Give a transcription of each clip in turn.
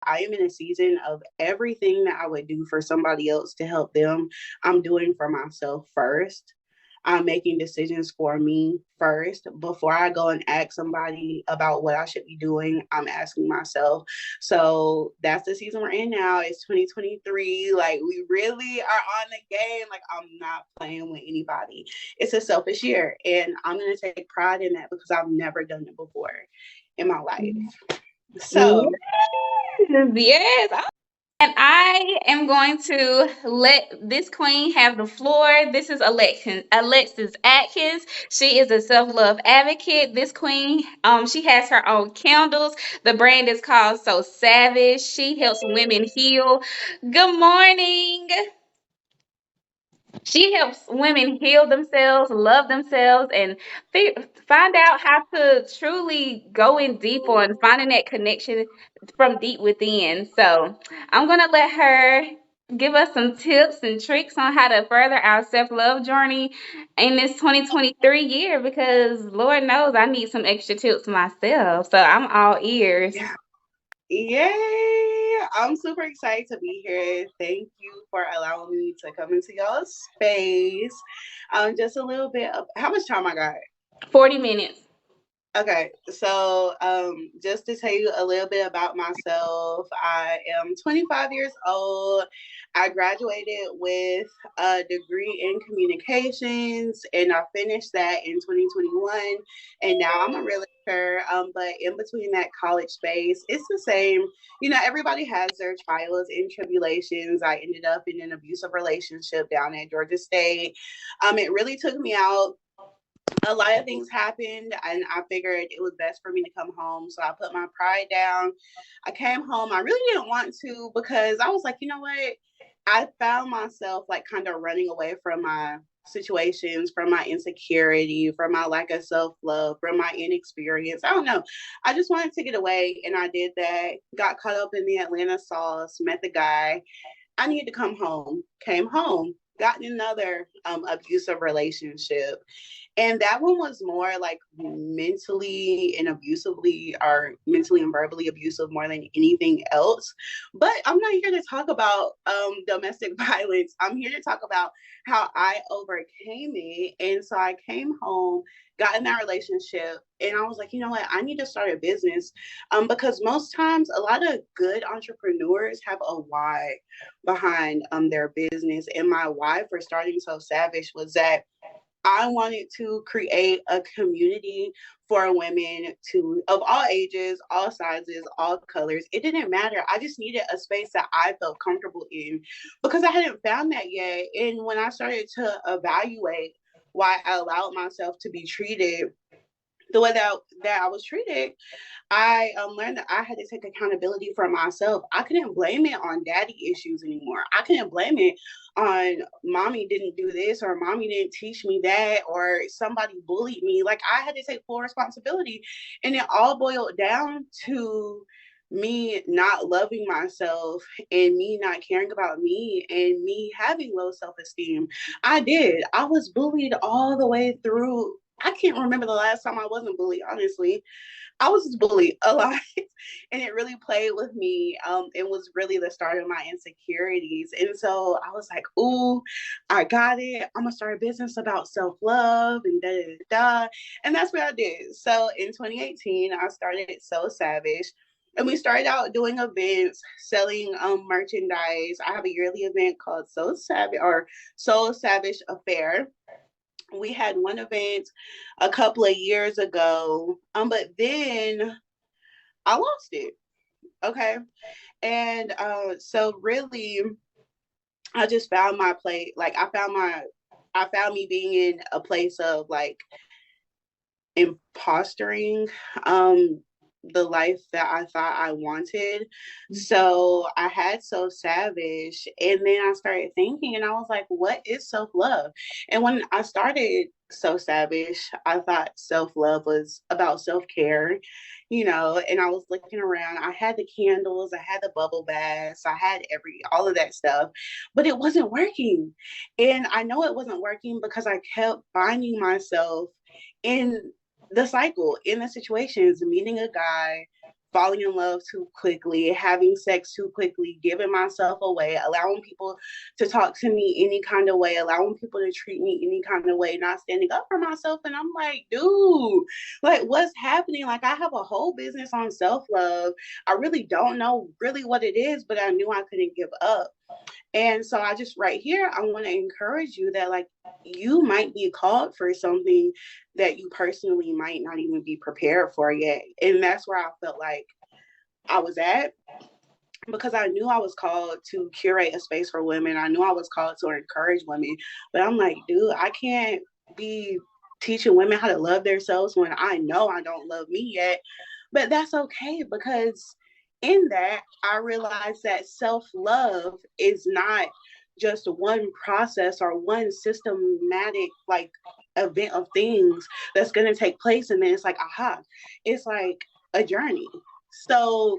I am in a season of everything that I would do for somebody else to help them, I'm doing for myself first. I'm making decisions for me first. Before I go and ask somebody about what I should be doing, I'm asking myself. So that's the season we're in now. It's 2023. Like, we really are on the game. Like, I'm not playing with anybody. It's a selfish year. And I'm going to take pride in that because I've never done it before in my life. Yes, So, yes. And I am going to let this queen have the floor. This is Alexis Atkins. She is a self-love advocate. This queen, she has her own candles. The brand is called So Savage. She helps women heal. Good morning. She helps women heal themselves, love themselves, and find out how to truly go in deeper and finding that connection from deep within. So I'm going to let her give us some tips and tricks on how to further our self love journey in this 2023 year because Lord knows I need some extra tips myself. So I'm all ears. yeah. Yay! I'm super excited to be here. Thank you for allowing me to come into your space. Just a little bit of how much time I got? 40 minutes. Okay, so just to tell you a little bit about myself, I am 25 years old. I graduated with a degree in communications, and I finished that in 2021. And now I'm a realtor. But in between that college space, it's the same. You know, everybody has their trials and tribulations. I ended up in an abusive relationship down at Georgia State. It really took me out. A lot of things happened, and I figured it was best for me to come home. So I put my pride down. I came home. I really didn't want to because I was like, you know what? I found myself like kind of running away from my situations, from my insecurity, from my lack of self love, from my inexperience. I don't know. I just wanted to get away, and I did that. Got caught up in the Atlanta sauce, met the guy. I needed to come home. Came home. Got in another abusive relationship, and that one was more like mentally and abusively, or mentally and verbally abusive more than anything else. But I'm not here to talk about domestic violence. I'm here to talk about how I overcame it. And so I came home, got in that relationship, and I was like, you know what? I need to start a business, because most times a lot of good entrepreneurs have a why behind their business. And my why for starting So Savage was that I wanted to create a community for women to of all ages, all sizes, all colors. It didn't matter. I just needed a space that I felt comfortable in because I hadn't found that yet. And when I started to evaluate why I allowed myself to be treated the way that I was treated, I learned that I had to take accountability for myself. I couldn't blame it on daddy issues anymore. I couldn't blame it on mommy didn't do this or mommy didn't teach me that or somebody bullied me. Like, I had to take full responsibility. And it all boiled down to me not loving myself and me not caring about me and me having low self-esteem. I did. I was bullied all the way through. I can't remember the last time I wasn't bullied, honestly. I was bullied a lot, and it really played with me. It was really the start of my insecurities, and so I was like, "Ooh, I got it! I'm gonna start a business about self love and da da da." And that's what I did. So in 2018, I started So Savage. And we started out doing events, selling merchandise. I have a yearly event called So Savage or Soul Savage Affair. We had one event a couple of years ago, but then I lost it. Okay. And so really, I just found my place. Like, I found me being in a place of like impostering the life that I thought I wanted. So I had So Savage, and then I started thinking, and I was like, what is self love? And when I started So Savage, I thought self love was about self care, you know. And I was looking around. I had the candles, I had the bubble baths, I had all of that stuff, but it wasn't working. And I know it wasn't working because I kept finding myself in the cycle, in the situations, meeting a guy, falling in love too quickly, having sex too quickly, giving myself away, allowing people to talk to me any kind of way, allowing people to treat me any kind of way, not standing up for myself. And I'm like, dude, like, what's happening? Like, I have a whole business on self love. I really don't know really what it is, but I knew I couldn't give up. And so I just right here, I want to encourage you that like you might be called for something that you personally might not even be prepared for yet. And that's where I felt like I was at, because I knew I was called to curate a space for women. I knew I was called to encourage women. But I'm like, dude, I can't be teaching women how to love themselves when I know I don't love me yet. But that's okay, because in that, I realized that self love is not just one process or one systematic, like, event of things that's going to take place. And then it's like, aha, it's like a journey. So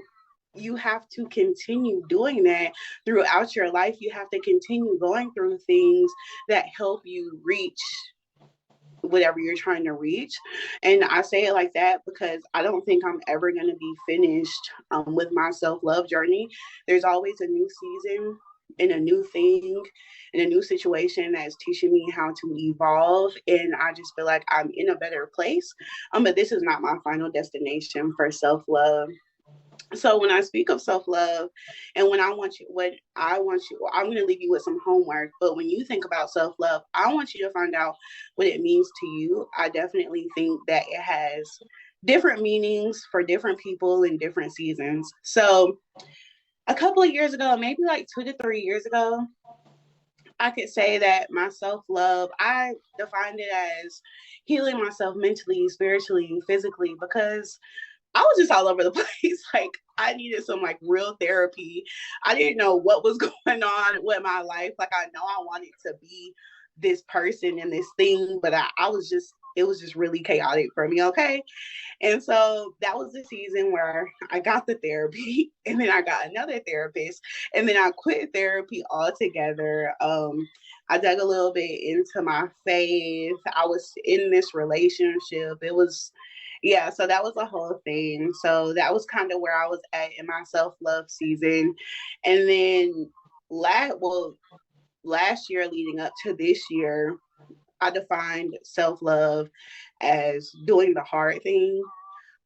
you have to continue doing that throughout your life. You have to continue going through things that help you reach whatever you're trying to reach. And I say it like that because I don't think I'm ever going to be finished with my self love journey. There's always a new season and a new thing and a new situation that's teaching me how to evolve. And I just feel like I'm in a better place. But this is not my final destination for self love. So when I speak of self love, and when I want you, what I want you, I'm going to leave you with some homework. But when you think about self love, I want you to find out what it means to you. I definitely think that it has different meanings for different people in different seasons. So a couple of years ago, maybe like 2 to 3 years ago, I could say that my self love, I defined it as healing myself mentally, spiritually, physically, because I was just all over the place. Like, I needed some like real therapy. I didn't know what was going on with my life. Like, I know I wanted to be this person and this thing, but I was just, it was just really chaotic for me. Okay. And so that was the season where I got the therapy and then I got another therapist and then I quit therapy altogether. I dug a little bit into my faith. I was in this relationship. It was, yeah, so that was a whole thing. So that was kind of where I was at in my self love season. And then well, last year leading up to this year, I defined self love as doing the hard thing,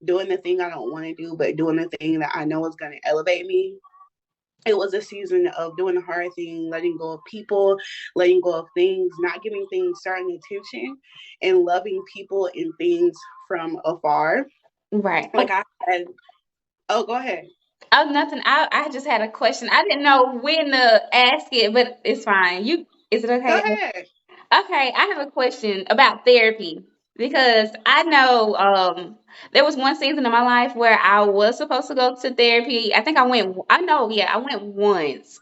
doing the thing I don't want to do, but doing the thing that I know is going to elevate me. It was a season of doing the hard thing, letting go of people, letting go of things, not giving things certain attention, and loving people and things from afar. Right. Like I had, oh, go ahead. Oh, nothing. I just had a question. I didn't know when to ask it, but it's fine. Is it Go okay? ahead. Okay, I have a question about therapy because I know there was one season of my life where I was supposed to go to therapy. I think I went. I know, yeah, I went once.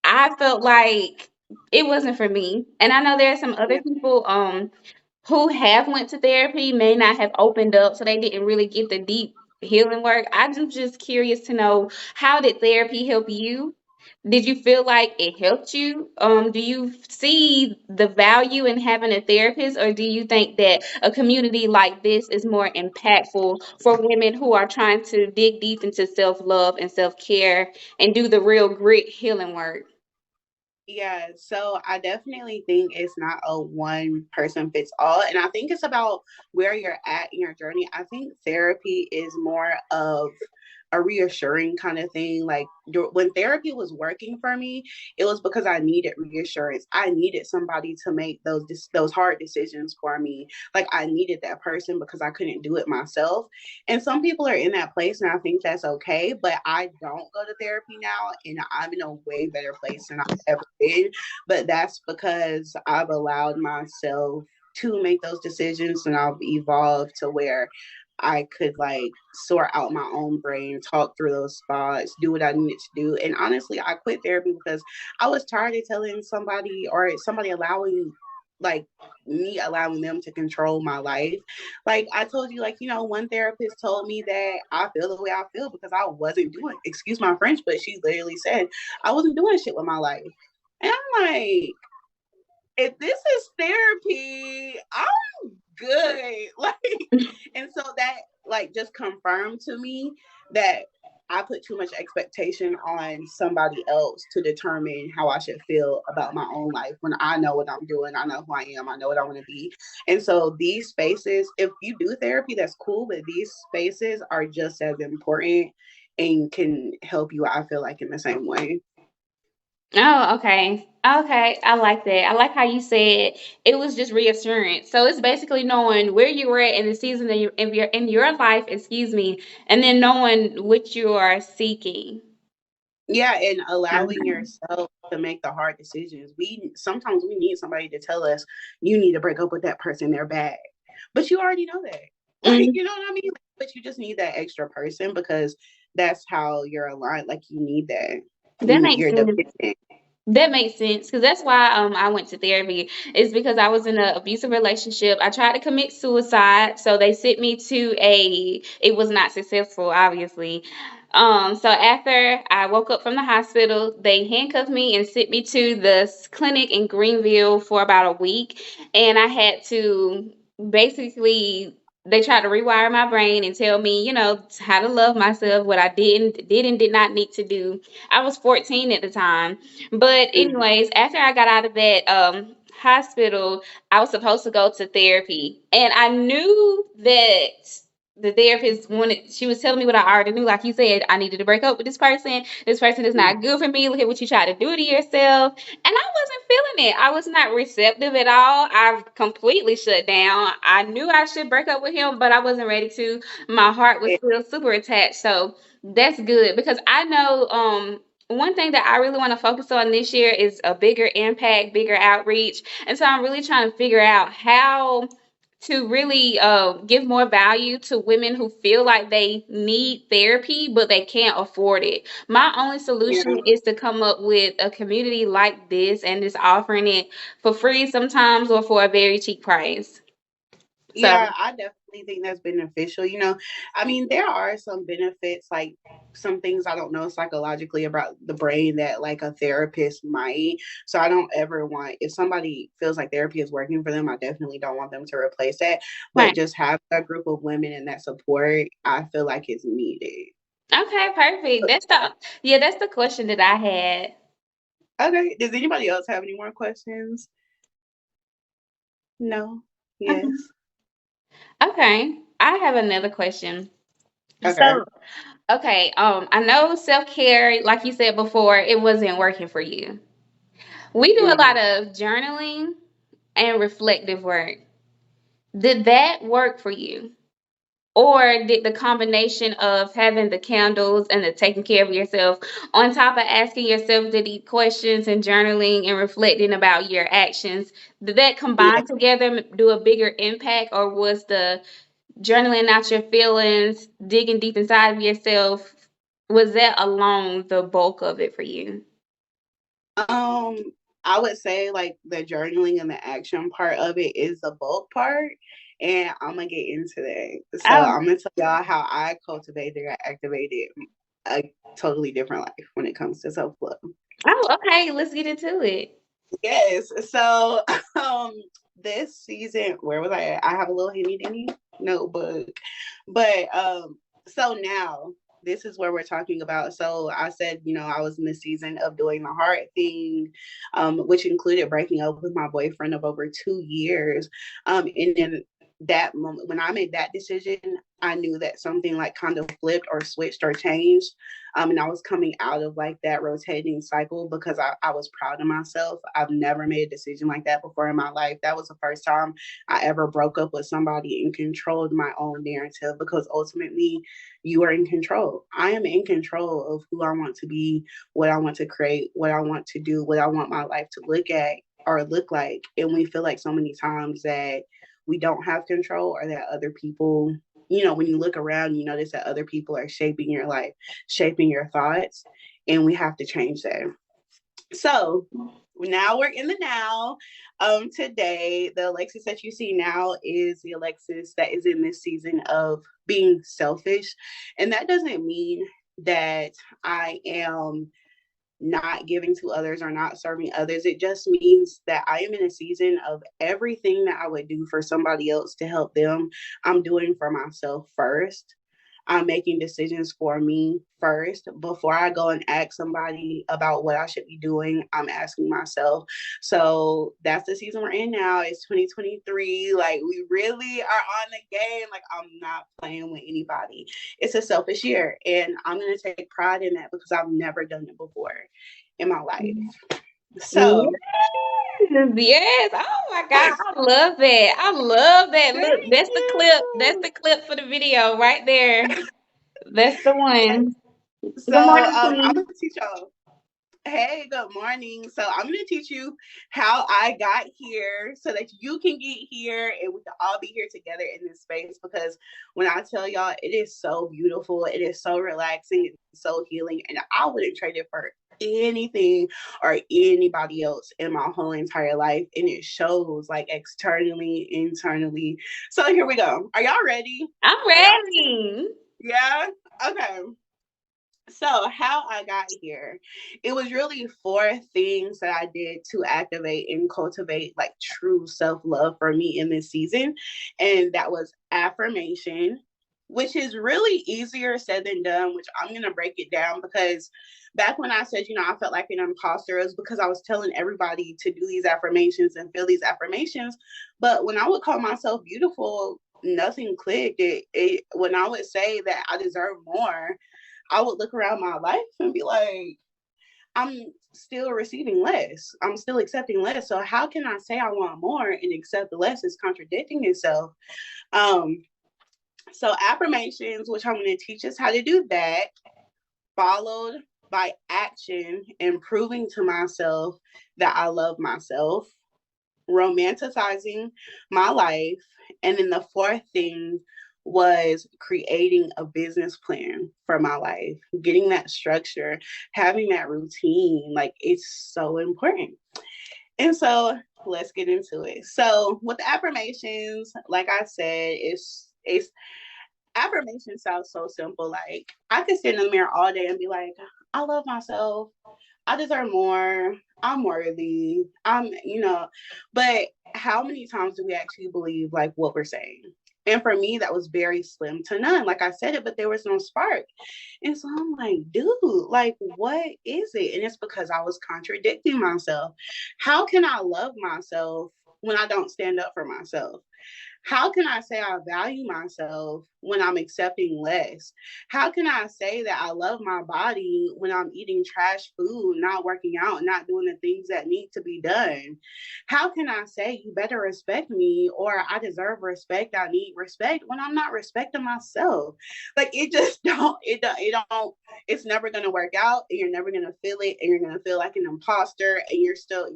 I felt like it wasn't for me, and I know there are some other Yeah. people who have went to therapy may not have opened up, so they didn't really get the deep healing work. I'm just curious to know, how did therapy help you? Did you feel like it helped you? Do you see the value in having a therapist, or do you think that a community like this is more impactful for women who are trying to dig deep into self love and self care and do the real grit healing work? Yeah, so I definitely think it's not a one person fits all. And I think it's about where you're at in your journey. I think therapy is more of a reassuring kind of thing. Like when therapy was working for me, it was because I needed reassurance. I needed somebody to make those hard decisions for me. Like I needed that person because I couldn't do it myself. And some people are in that place, and I think that's okay. But I don't go to therapy now, and I'm in a way better place than I've ever been. But that's because I've allowed myself to make those decisions, and I've evolved to where I could like sort out my own brain, talk through those thoughts, do what I needed to do. And honestly, I quit therapy because I was tired of telling somebody or somebody allowing like me allowing them to control my life. Like I told you, like, one therapist told me that I feel the way I feel because I wasn't doing, excuse my French, but she literally said I wasn't doing shit with my life. And I'm like, if this is therapy, I'm good. Like, and so that like just confirmed to me that I put too much expectation on somebody else to determine how I should feel about my own life when I know what I'm doing. I know who I am. I know what I want to be. And so these spaces, if you do therapy, that's cool, but these spaces are just as important and can help you, I feel like, in the same way. Oh, okay. Okay, I like that. I like how you said it was just reassurance. So it's basically knowing where you were at in the season in your life, excuse me, and then knowing what you are seeking. Yeah, and allowing Okay. yourself to make the hard decisions. We sometimes we need somebody to tell us you need to break up with that person, they're bad. But you already know that. Like, Mm, you know what I mean? But you just need that extra person because that's how you're aligned. Like you need that. that makes You're sense. dependent. That makes sense because that's why I went to therapy. Is because I was in an abusive relationship. I tried to commit suicide, so they sent me to a. It was not successful, obviously. So after I woke up from the hospital, they handcuffed me and sent me to the clinic in Greenville for about a week, and I had to basically. They tried to rewire my brain and tell me, how to love myself, what I did and did not need to do. I was 14 at the time, but Mhm. anyways, after I got out of that hospital, I was supposed to go to therapy, and I knew that the therapist wanted. She was telling me what I already knew. Like you said, I needed to break up with this person. This person is not good for me. Look at what you tried to do to yourself. And I wasn't feeling it. I was not receptive at all. I completely shut down. I knew I should break up with him, but I wasn't ready to. My heart was still super attached. So that's good because I know one thing that I really want to focus on this year is a bigger impact, bigger outreach. And so I'm really trying to figure out how to really give more value to women who feel like they need therapy, but they can't afford it. My only solution Yeah. is to come up with a community like this and just offering it for free sometimes or for a very cheap price. So, Yeah, I definitely think that's beneficial. I mean, there are some benefits, like some things I don't know psychologically about the brain that like a therapist might. So I don't ever want, if somebody feels like therapy is working for them, I definitely don't want them to replace that. But right. just have a group of women and that support, I feel like is needed. Okay, perfect. That's the question that I had. Okay. Does anybody else have any more questions? No? Yes. Okay, I have another question. Okay. So, okay, I know self-care, like you said before, it wasn't working for you. We do a Mhm. lot of journaling and reflective work. Did that work for you? Or did the combination of having the candles and the taking care of yourself, on top of asking yourself the deep questions and journaling and reflecting about your actions, did that Yeah. combine together do a bigger impact, or was the journaling out your feelings, digging deep inside of yourself, was that alone the bulk of it for you? Um, I would say like the journaling and the action part of it is the bulk part, and I'm gonna get into that. So Oh, I'm gonna tell y'all how I cultivated and activated a totally different life when it comes to self love. oh, okay. Let's get into it. Yes. So um this season, where was I at? I have a little henny dinny notebook. But so now this is where we're talking about. So I said, I was in the season of doing the hard thing, which included breaking up with my boyfriend of over 2 years. And then that moment when I made that decision, I knew that something like kind of flipped or switched or changed. And I was coming out of like that rotating cycle because I was proud of myself. I've never made a decision like that before in my life. That was the first time I ever broke up with somebody and controlled my own narrative because ultimately you are in control. I am in control of who I want to be, what I want to create, what I want to do, what I want my life to look at or look like. And we feel like so many times that we don't have control or that other people, when you look around, you notice that other people are shaping your life, shaping your thoughts, and we have to change that. So now we're in the now. Today, the Alexis that you see now is the Alexis that is in this season of being selfish. And that doesn't mean that I am not giving to others or not serving others. It just means that I am in a season of everything that I would do for somebody else to help them, I'm doing for myself first. I'm making decisions for me first. Before I go and ask somebody about what I should be doing, I'm asking myself. So that's the season we're in now. It's 2023. Like, we really are on the game. Like, I'm not playing with anybody. It's a selfish year. And I'm going to take pride in that because I've never done it before in my life. So, Yes, yes. Oh my God, I love that. I love that. thank Look, that's the clip. That's you. the clip for the video right there. That's the Yes. one. So, Good morning, I'm Queen. going to teach y'all. Hey, good morning. So I'm going to teach you how I got here so that you can get here and we can all be here together in this space, because when I tell y'all, it is so beautiful, it is so relaxing, it's so healing, and I wouldn't trade it for anything or anybody else in my whole entire life. And it shows, like, externally, internally. So here we go. Are y'all ready? I'm Are y'all ready. Yeah? Okay. So, how I got here, it was really four things that I did to activate and cultivate like true self love for me in this season. And that was affirmation, which is really easier said than done, which I'm going to break it down because back when I said, I felt like an imposter, it was because I was telling everybody to do these affirmations and feel these affirmations. But when I would call myself beautiful, nothing clicked. When I would say that I deserve more, I would look around my life and be like, I'm still receiving less. I'm still accepting less. So how can I say I want more and accept less? Is contradicting itself. Um, so affirmations, which I'm going to teach us how to do that, followed by action and proving to myself that I love myself, romanticizing my life. And then the fourth thing was creating a business plan for my life, getting that structure, having that routine. Like, it's so important. And so let's get into it. So with affirmations, like I said, it's affirmation sounds so simple. Like, I could sit in the mirror all day and be like, I love myself. I deserve more. I'm worthy. But how many times do we actually believe like what we're saying? And for me, that was very slim to none. Like, I said it, but there was no spark. And so I'm like, dude, like, what is it? And it's because I was contradicting myself. How can I love myself when I don't stand up for myself? How can I say I value myself when I'm accepting less? How can I say that I love my body when I'm eating trash food, not working out, not doing the things that need to be done? How can I say you better respect me or I deserve respect, I need respect when I'm not respecting myself? Like, it just it's never gonna work out, and you're never gonna feel it, and you're gonna feel like an imposter, and you're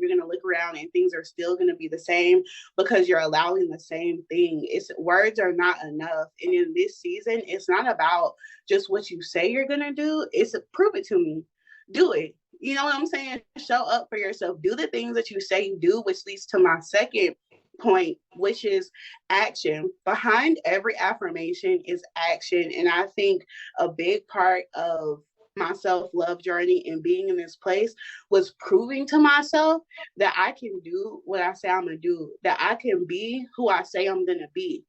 gonna look around and things are still gonna be the same because you're allowing the same thing. It's words are not enough. And in this season, it's not about just what you say you're gonna do. It's prove it to me. Do it. You know what I'm saying? Show up for yourself. Do the things that you say you do, which leads to my second point, which is action. Behind every affirmation is action. And I think a big part of my self love journey and being in this place was proving to myself that I can do what I say I'm gonna do, that I can be who I say I'm gonna be.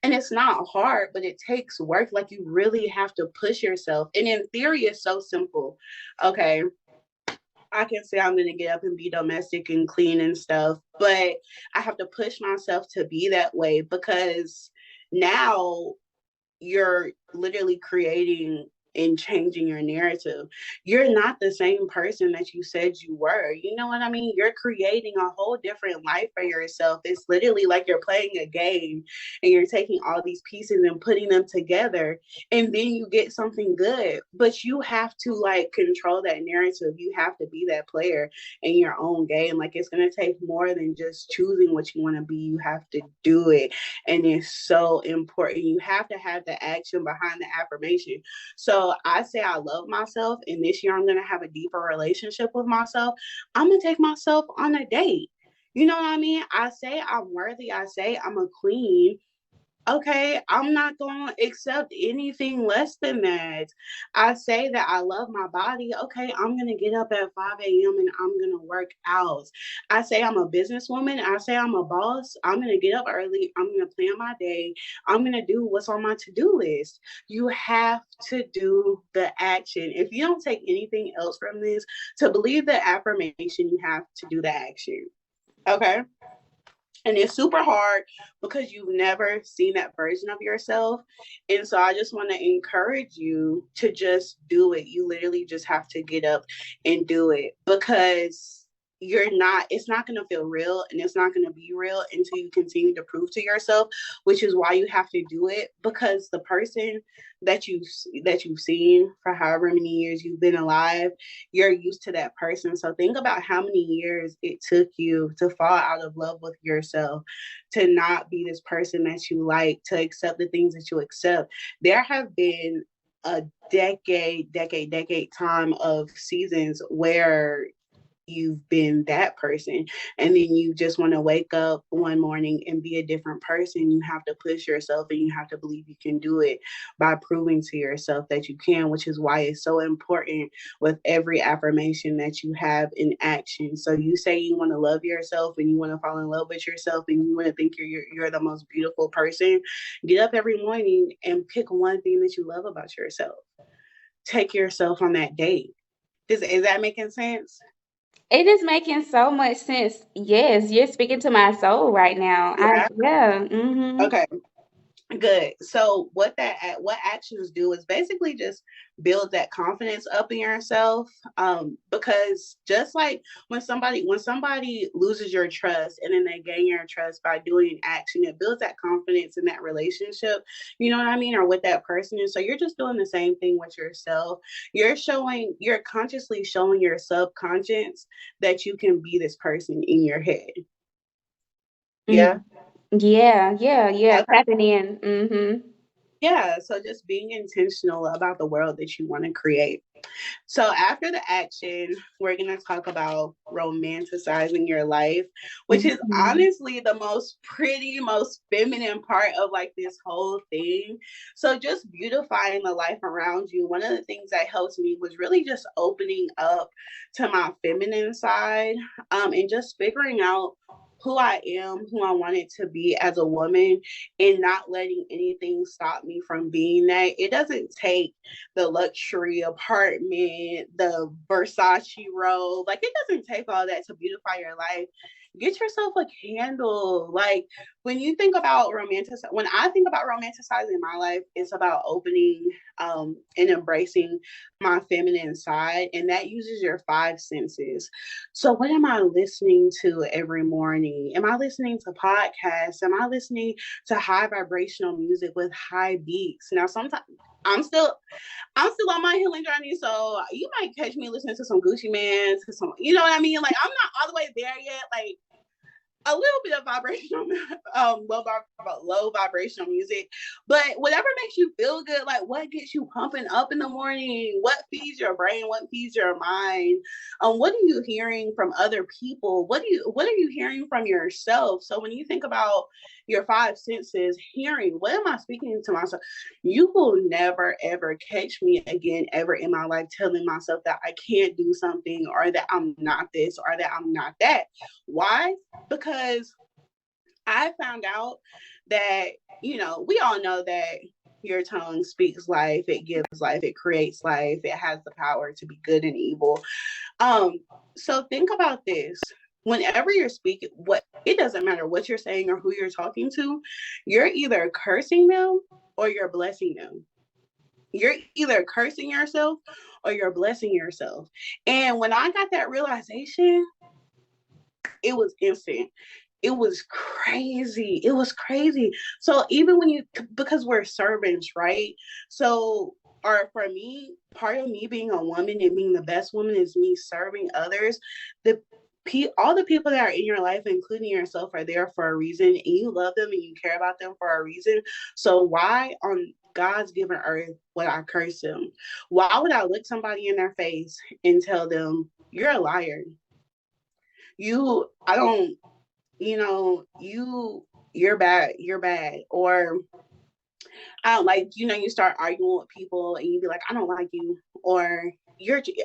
And it's not hard, but it takes work. Like, you really have to push yourself. And in theory, it's so simple. Okay, I can say I'm going to get up and be domestic and clean and stuff, but I have to push myself to be that way because now you're literally creating and changing your narrative. You're not the same person that you said you were. You know what I mean? You're creating a whole different life for yourself. It's literally like you're playing a game and you're taking all these pieces and putting them together, and then you get something good. But you have to like control that narrative. You have to be that player in your own game. Like, it's going to take more than just choosing what you want to be. You have to do it. And it's so important. You have to have the action behind the affirmation. So I say I love myself, and this year I'm going to have a deeper relationship with myself. I'm going to take myself on a date. You know what I mean? I say I'm worthy. I say I'm a queen. Okay, I'm not going to accept anything less than that. I say that I love my body. Okay, I'm going to get up at 5 a.m. and I'm going to work out. I say I'm a businesswoman. I say I'm a boss. I'm going to get up early. I'm going to plan my day. I'm going to do what's on my to do list. You have to do the action. If you don't take anything else from this, to believe the affirmation, you have to do the action. Okay? And it's super hard because you've never seen that version of yourself. And so I just want to encourage you to just do it. You literally just have to get up and do it, because it's not going to feel real, and it's not going to be real until you continue to prove to yourself, which is why you have to do it, because the person that you've seen for however many years you've been alive, you're used to that person. So think about how many years it took you to fall out of love with yourself, to not be this person that you like, to accept the things that you accept. There have been a decade time of seasons where you've been that person, and then you just want to wake up one morning and be a different person. You have to push yourself, and you have to believe you can do it by proving to yourself that you can, which is why it's so important with every affirmation that you have in action. So you say you want to love yourself, and you want to fall in love with yourself, and you want to think you're the most beautiful person. Get up every morning and pick one thing that you love about yourself. Take yourself on that date. Is that making sense? It is making so much sense. Yes, you're speaking to my soul right now. Yeah. Yeah. Mhm. Okay. Good. So what actions do is basically just build that confidence up in yourself. Because just like when somebody loses your trust and then they gain your trust by doing action, it builds that confidence in that relationship. You know what I mean? Or with that person. And so you're just doing the same thing with yourself. You're consciously showing your subconscious that you can be this person in your head. Yeah. Mm. Yeah, yeah, yeah. Okay. Tapping in. Mhm. Yeah, so just being intentional about the world that you want to create. So after the action, we're going to talk about romanticizing your life, which is Mhm. honestly the most pretty, most feminine part of like this whole thing. So just beautifying the life around you. One of the things that helped me was really just opening up to my feminine side, and just figuring out who I am, who I wanted to be as a woman, and not letting anything stop me from being that. It doesn't take the luxury apartment, the Versace robe. Like, it doesn't take all that to beautify your life. Get yourself a candle. Like, when I think about romanticizing my life, it's about opening, and embracing my feminine side, and that uses your five senses. So what am I listening to every morning? Am I listening to podcasts? Am I listening to high vibrational music with high beats? Now sometimes I'm still I'm still on my healing journey, so you might catch me listening to some Gucci Man, to some, you know what I mean? Like, I'm not all the way there yet. Like, a little bit of vibrational, low vibrational music, but whatever makes you feel good. Like, what gets you pumping up in the morning? What feeds your brain? What feeds your mind? What are you hearing from other people? What are you hearing from yourself? So when you think about your five senses, hearing, what am I speaking to myself? You will never ever catch me again ever in my life telling myself that I can't do something, or that I'm not this, or that I'm not that. Why? Because I found out that, we all know that your tongue speaks life, it gives life, it creates life, it has the power to be good and evil. Um, so think about this. Whenever you're speaking, what it doesn't matter what you're saying or who you're talking to, you're either cursing them or you're blessing them. You're either cursing yourself or you're blessing yourself. And when I got that realization, it was instant. It was crazy. It was crazy. So even because we're servants, right? So, or for me, part of me being a woman and being the best woman is me serving others. The all the people that are in your life, including yourself, are there for a reason, and you love them and you care about them for a reason. So why on God's given earth would I curse them? Why would I look somebody in their face and tell them you're a liar? I don't, you you're bad, or I don't like, you start arguing with people and you be like, I don't like you, or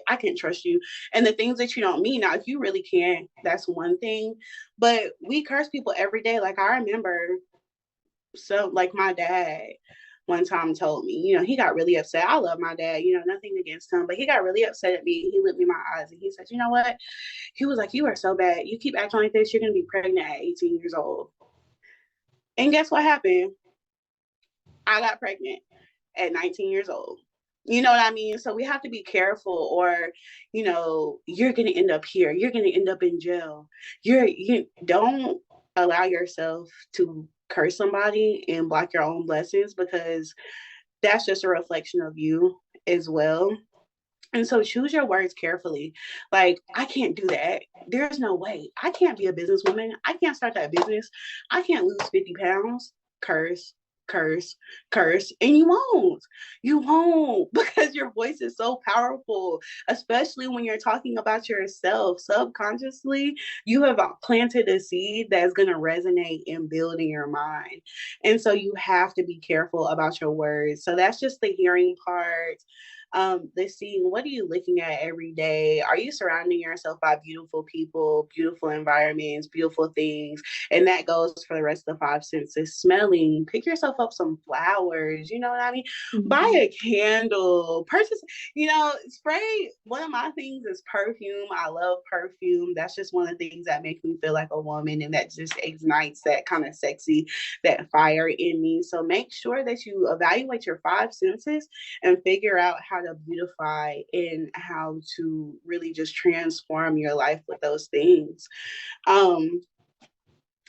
I can't trust you. And the things that you don't mean. Now, if you really can't, that's one thing. But we curse people every day. Like, I remember, so like my dad one time told me, he got really upset. I love my dad, nothing against him, but he got really upset at me. He looked me in my eyes and he said, you know what? He was like, you are so bad. You keep acting like this, you're going to be pregnant at 18 years old. And guess what happened? I got pregnant at 19 years old. You know what I mean? So we have to be careful, or, you're going to end up here. You're going to end up in jail. You don't allow yourself to curse somebody and block your own blessings, because that's just a reflection of you as well. And so choose your words carefully. Like, I can't do that. There's no way. I can't be a businesswoman. I can't start that business. I can't lose 50 pounds. Curse, curse, curse. And you won't. You won't, because your voice is so powerful, especially when you're talking about yourself. Subconsciously, you have planted a seed that's going to resonate and build in your mind. And so you have to be careful about your words. So that's just the hearing part. The seeing, what are you looking at every day? Are you surrounding yourself by beautiful people, beautiful environments, beautiful things? And that goes for the rest of the five senses. Smelling, pick yourself up some flowers, you know what I mean? Buy a candle, purchase, spray. One of my things is perfume. I love perfume. That's just one of the things that makes me feel like a woman, and that just ignites that kind of sexy, that fire in me. So make sure that you evaluate your five senses and figure out how to beautify and how to really just transform your life with those things.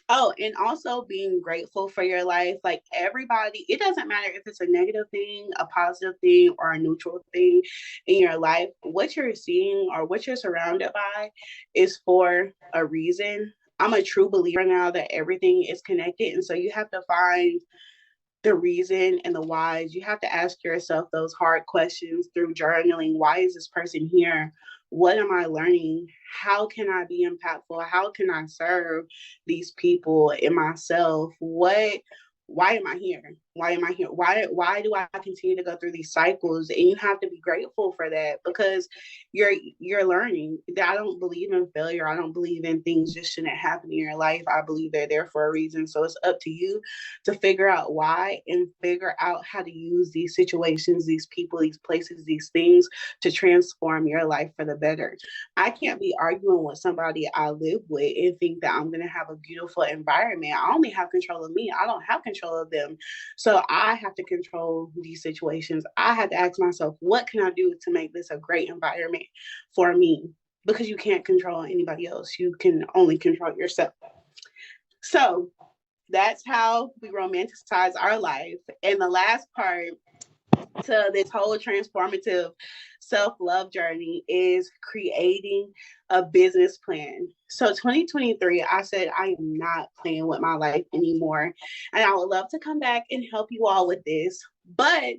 Oh, and also being grateful for your life. Like, everybody, it doesn't matter if it's a negative thing, a positive thing, or a neutral thing in your life. What you're seeing or what you're surrounded by is for a reason. I'm a true believer now that everything is connected. And so you have to find the reason and the whys. You have to ask yourself those hard questions through journaling. Why is this person here? What am I learning? How can I be impactful? How can I serve these people and myself? Why am I here? Why am I here? Why do I continue to go through these cycles? And you have to be grateful for that, because you're learning. I don't believe in failure. I don't believe in things just shouldn't happen in your life. I believe they're there for a reason. So it's up to you to figure out why and figure out how to use these situations, these people, these places, these things to transform your life for the better. I can't be arguing with somebody I live with and think that I'm going to have a beautiful environment. I only have control of me. I don't have control of them. So I have to control these situations. I have to ask myself, what can I do to make this a great environment for me? Because you can't control anybody else. You can only control yourself. So that's how we romanticize our life. And the last part to this whole transformative self-love journey is creating a business plan. So 2023, I said I am not playing with my life anymore. And I would love to come back and help you all with this. But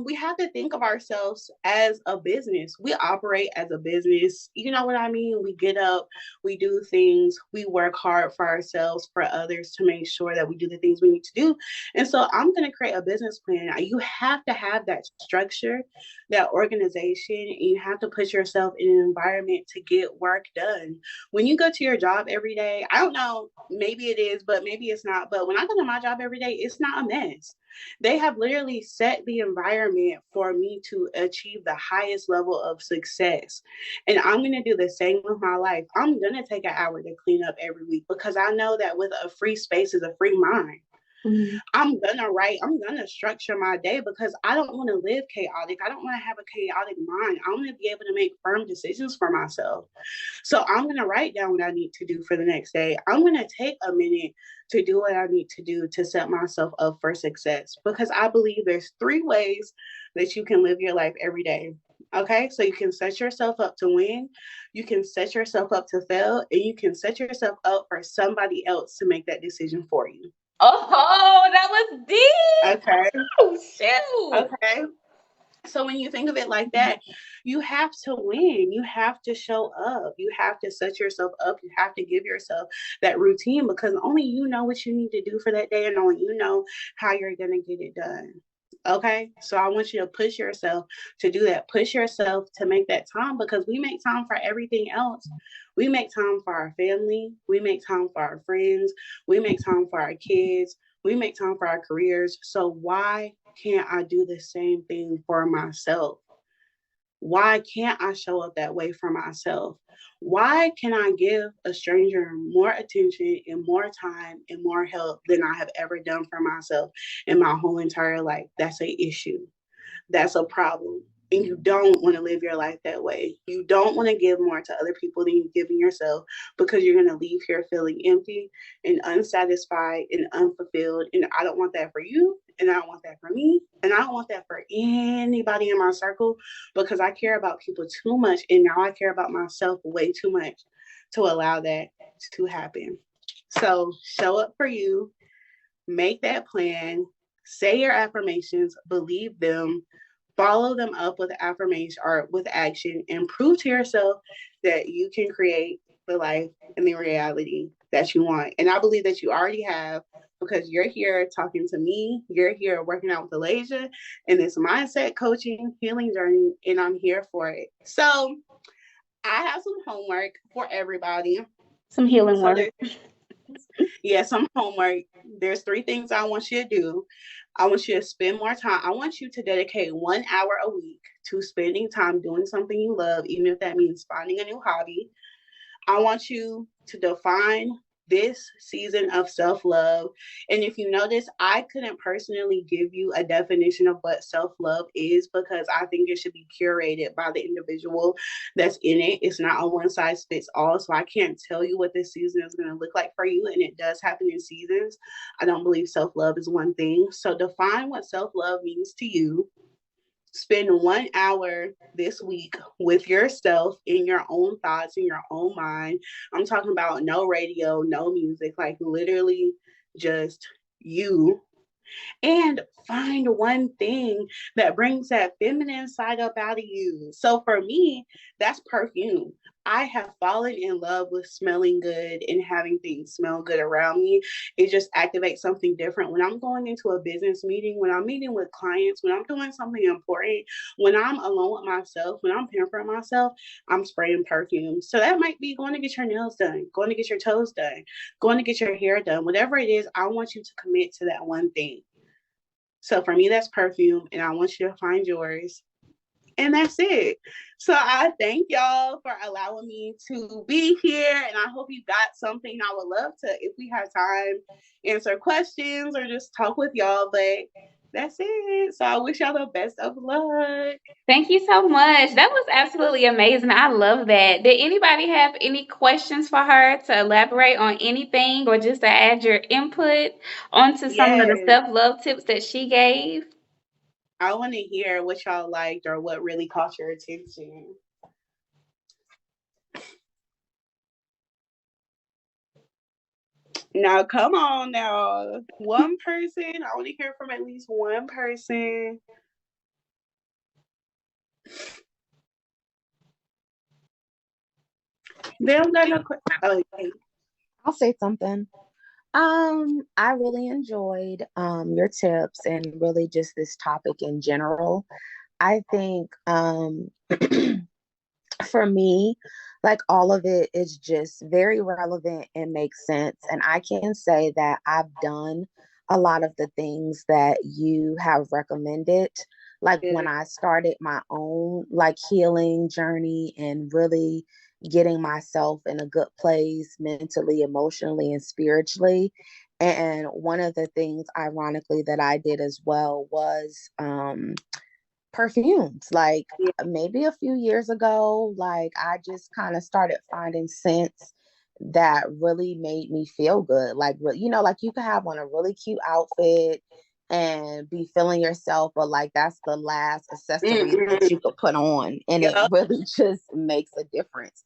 we have to think of ourselves as a business. We operate as a business. You know what I mean? We get up, we do things, we work hard for ourselves, for others, to make sure that we do the things we need to do. And so I'm going to create a business plan. You have to have that structure, that organization, and you have to put yourself in an environment to get work done. When you go to your job every day, I don't know, maybe it is, but maybe it's not. But when I go to my job every day, it's not a mess. They have literally set the environment for me to achieve the highest level of success. And I'm going to do the same with my life. I'm going to take an hour to clean up every week, because I know that with a free space is a free mind. Mm-hmm. I'm gonna structure my day, because I don't want to live chaotic. I don't want to have a chaotic mind. I want to be able to make firm decisions for myself. So I'm gonna write down what I need to do for the next day. I'm gonna take a minute to do what I need to do to set myself up for success, because I believe there's 3 ways that you can live your life every day. Okay, so you can set yourself up to win, you can set yourself up to fail, and you can set yourself up for somebody else to make that decision for you. Oh, that was deep. Okay. Oh, shoot. Okay. So when you think of it like that, you have to win. You have to show up. You have to set yourself up. You have to give yourself that routine because only you know what you need to do for that day and only you know how you're going to get it done. Okay, so I want you to push yourself to do that. Push yourself to make that time because we make time for everything else. We make time for our family. We make time for our friends. We make time for our kids. We make time for our careers. So why can't I do the same thing for myself? Why can't I show up that way for myself? Why can I give a stranger more attention and more time and more help than I have ever done for myself in my whole entire life? That's a issue. That's a problem. And you don't want to live your life that way. You don't want to give more to other people than you're giving yourself because you're going to leave here feeling empty and unsatisfied and unfulfilled. And I don't want that for you. And I don't want that for me. And I don't want that for anybody in my circle because I care about people too much. And now I care about myself way too much to allow that to happen. So show up for you, make that plan, say your affirmations, believe them, follow them up with affirmation or with action, and prove to yourself that you can create the life and the reality that you want. And I believe that you already have because you're here talking to me, you're here working out with Alasia in this mindset coaching healing journey, and I'm here for it. So I have some homework for everybody. Some healing So work. some homework. There's three things I want you to do. I want you to spend more time. I want you to dedicate 1 hour a week to spending time doing something you love, even if that means finding a new hobby. I want you to define this season of self love. And if you notice, I couldn't personally give you a definition of what self love is because I think it should be curated by the individual that's in it. It's not a one size fits all. So I can't tell you what this season is going to look like for you. And it does happen in seasons. I don't believe self love is one thing. So define what self love means to you. Spend 1 hour this week with yourself in your own thoughts, in your own mind. I'm talking about no radio, no music, like literally just you, and find one thing that brings that feminine side up out of you. So for me, that's perfume. I have fallen in love with smelling good and having things smell good around me. It just activates something different. When I'm going into a business meeting, when I'm meeting with clients, when I'm doing something important, when I'm alone with myself, when I'm pampering myself, I'm spraying perfume. So that might be going to get your nails done, going to get your toes done, going to get your hair done, whatever it is. I want you to commit to that one thing. So for me, that's perfume, and I want you to find yours. And that's it. So I thank y'all for allowing me to be here, and I hope you got something. I would love to, if we have time, answer questions or just talk with y'all. But that's it. So I wish y'all the best of luck. Thank you so much. That was absolutely amazing. I love that. Did anybody have any questions for her to elaborate on anything or just to add your input onto some of the Yes, self love tips that she gave? I want to hear what y'all liked or what really caught your attention. Now, come on now. One person. I want to hear from at least one person. They don't got no question. Oh, okay. I'll say something. I really enjoyed your tips and really just this topic in general. I think for me, like all of it is just very relevant and makes sense. And I can say that I've done a lot of the things that you have recommended. Like when Good. I started my own like healing journey and really getting myself in a good place mentally, emotionally, and spiritually. And one of the things, ironically, that I did as well was perfumes. Like Yeah. maybe a few years ago, like I just kind of started finding scents that really made me feel good. Like, like you could have on a really cute outfit and be feeling yourself, but like that's the last accessory that Mm-mm. you could put on, and it Yep. really just makes a difference.